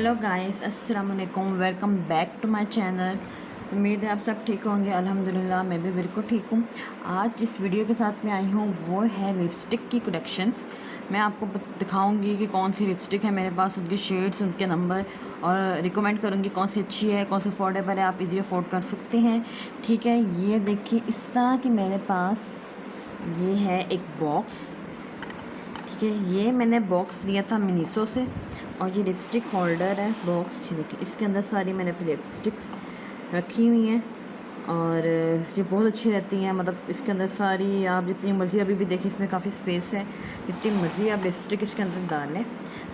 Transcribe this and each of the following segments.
Hello guys, अस्सलाम वालेकुम। Welcome back to my channel. उम्मीद है आप सब ठीक होंगे। अल्हम्दुलिल्लाह मैं भी बिल्कुल ठीक हूँ। आज जिस वीडियो के साथ मैं आई हूँ वो है लिपस्टिक की कलेक्शंस। मैं आपको दिखाऊंगी कि कौन सी लिपस्टिक है मेरे पास, उनके शेड्स, उनके नंबर, और रिकमेंड करूँगी कौन सी अच्छी है, कौन सी अफोर्डेबल है, आप इजीली अफोर्ड कर सकते हैं। ठीक है, ये देखिए इस तरह की मेरे पास ये है एक बॉक्स। ठीक है, ये मैंने बॉक्स लिया था मिनीसो से, और ये लिपस्टिक होल्डर है बॉक्स। देखिए इसके अंदर सारी मैंने लिपस्टिक्स रखी हुई हैं, और ये बहुत अच्छी रहती हैं। मतलब इसके अंदर सारी आप जितनी मर्ज़ी, अभी भी देखिए इसमें काफ़ी स्पेस है, जितनी मर्ज़ी आप लिपस्टिक इसके अंदर डाल लें।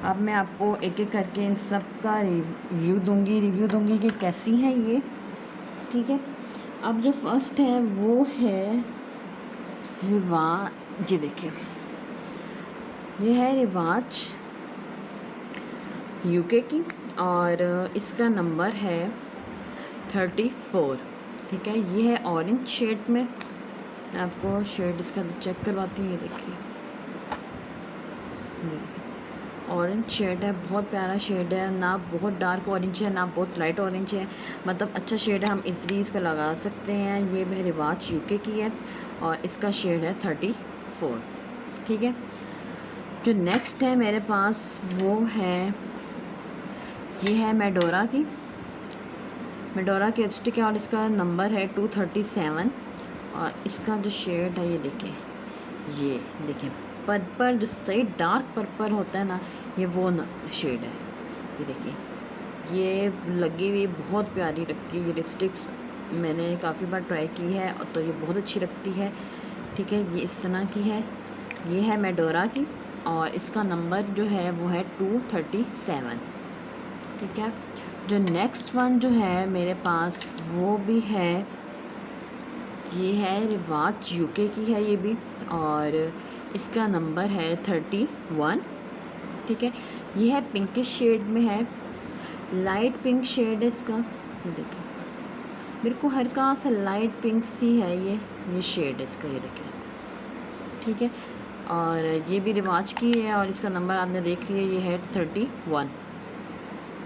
अब मैं आपको एक एक करके इन सब का रिव्यू दूँगी कि कैसी हैं ये। ठीक है, अब जो फर्स्ट है वो है रिवाज। ये देखिए ये है रिवाज यूके की, और इसका नंबर है 34। ठीक है, ये है ऑरेंज शेड में। मैं आपको शेड इसका चेक करवाती हूँ। ये देखिए ऑरेंज शेड है, बहुत प्यारा शेड है, ना बहुत डार्क ऑरेंज है ना बहुत लाइट ऑरेंज है, मतलब अच्छा शेड है, हम इजली इसको लगा सकते हैं। ये भी रिवाज यूके की है और इसका शेड है 34। ठीक है, जो नेक्स्ट है मेरे पास वो है, ये है मेडोरा की लिपस्टिक है, और इसका नंबर है 237। और इसका जो शेड है ये देखिए पर्पल, जो सही डार्क पर्पल होता है ना, ये वो शेड है। ये देखिए ये लगी हुई बहुत प्यारी लगती है। ये लिपस्टिक्स मैंने काफ़ी बार ट्राई की है, और तो ये बहुत अच्छी लगती है। ठीक है, ये इस तरह की है, ये है मेडोरा की, और इसका नंबर जो है वो है 237। ठीक है, जो नेक्स्ट वन जो है मेरे पास वो भी है, ये है रिवाज यूके की है ये भी, और इसका नंबर है 31। ठीक है, ये है पिंकिश शेड में है, लाइट पिंक शेड है इसका। ये देखिए बिल्कुल हल्का सा लाइट पिंक सी है ये शेड है इसका। ये देखिए ठीक है, और ये भी रिवाज की है, और इसका नंबर आपने देख लिया, ये है 31।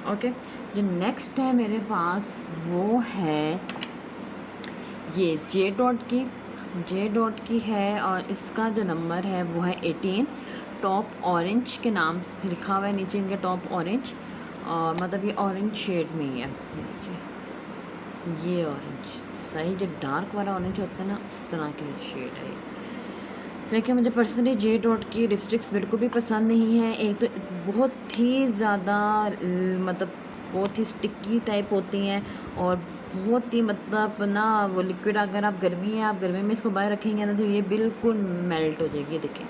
ओके, जो नेक्स्ट है मेरे पास वो है ये जे डॉट की है, और इसका जो नंबर है वो है 18। टॉप ऑरेंज के नाम से लिखा हुआ है नीचे इनके, टॉप ऑरेंज, और मतलब ये ऑरेंज शेड में ही है। ये देखिए ये ऑरेंज सही, जो डार्क वाला ऑरेंज होता है ना, इस तरह की शेड है। लेकिन मुझे पर्सनली जे डॉट की लिपस्टिक्स बिल्कुल भी पसंद नहीं है। एक तो बहुत ही ज़्यादा मतलब बहुत ही स्टिकी टाइप होती हैं, और बहुत ही मतलब ना वो लिक्विड, अगर आप गर्मी में इसको बाहर रखेंगे ना तो ये बिल्कुल मेल्ट हो जाएगी। देखें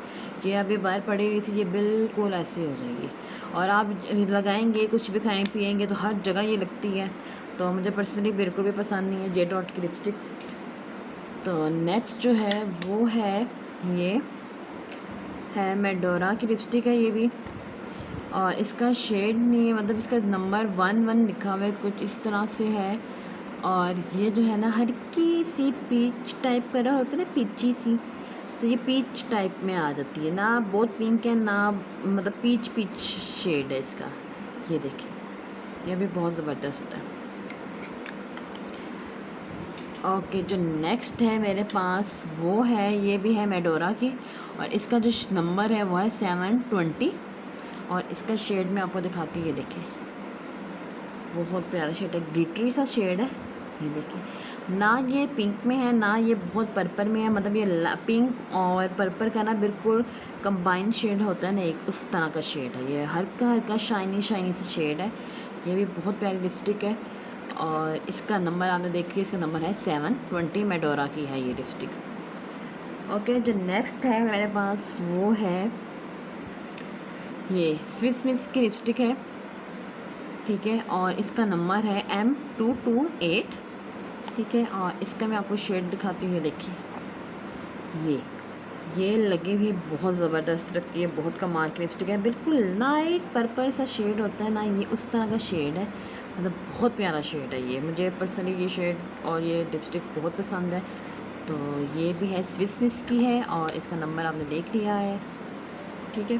ये अभी बाहर पड़ी हुई थी, ये बिल्कुल ऐसे हो जाएगी, और आप लगाएंगे कुछ भी खाएँ पिएंगे तो हर जगह ये लगती है। तो मुझे पर्सनली बिल्कुल भी पसंद नहीं है जे डॉट की लिपस्टिक्स। तो नेक्स्ट जो है वो है, ये है मेडोरा की लिपस्टिक है ये भी, और इसका शेड नहीं है, मतलब इसका नंबर 11 लिखा हुआ है, कुछ इस तरह से है। और ये जो है ना हल्की सी पीच टाइप कलर होता है ना, पीची सी, तो ये पीच टाइप में आ जाती है, ना बहुत पिंक है ना, मतलब पीच शेड है इसका। ये देखिए ये भी बहुत ज़बरदस्त है। ओके, जो नेक्स्ट है मेरे पास वो है, ये भी है मेडोरा की, और इसका जो नंबर है वो है 720, और इसका शेड मैं आपको दिखाती हूँ। ये देखिए बहुत प्यारा शेड है, ग्लिटरी सा शेड है। ये देखिए ना ये पिंक में है ना ये बहुत पर्पल में है, मतलब ये पिंक और पर्पल का ना बिल्कुल कंबाइन शेड होता है ना, एक उस तरह का शेड है। ये हल्का शाइनी सा शेड है। ये भी बहुत प्यारी लिपस्टिक है, और इसका नंबर आपने देखिए, इसका नंबर है 720। मेडोरा की है ये लिपस्टिक। ओके, जो नेक्स्ट है मेरे पास वो है ये स्विस मिस की लिपस्टिक है। ठीक है, और इसका नंबर है M228। ठीक है, और इसका मैं आपको शेड दिखाती हूँ। देखिए ये लगी हुई बहुत ज़बरदस्त लगती है, बहुत कमाल की लिपस्टिक है, बिल्कुल लाइट पर्पल सा शेड होता है ना, ये उस तरह का शेड है, मतलब बहुत प्यारा शेड है ये। मुझे पर्सनली ये शेड और ये लिपस्टिक बहुत पसंद है। तो ये भी है स्विस मिस की है, और इसका नंबर आपने देख लिया है। ठीक है,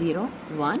01.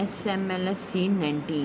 SMLC19.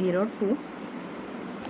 02.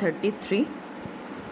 33.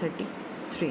33.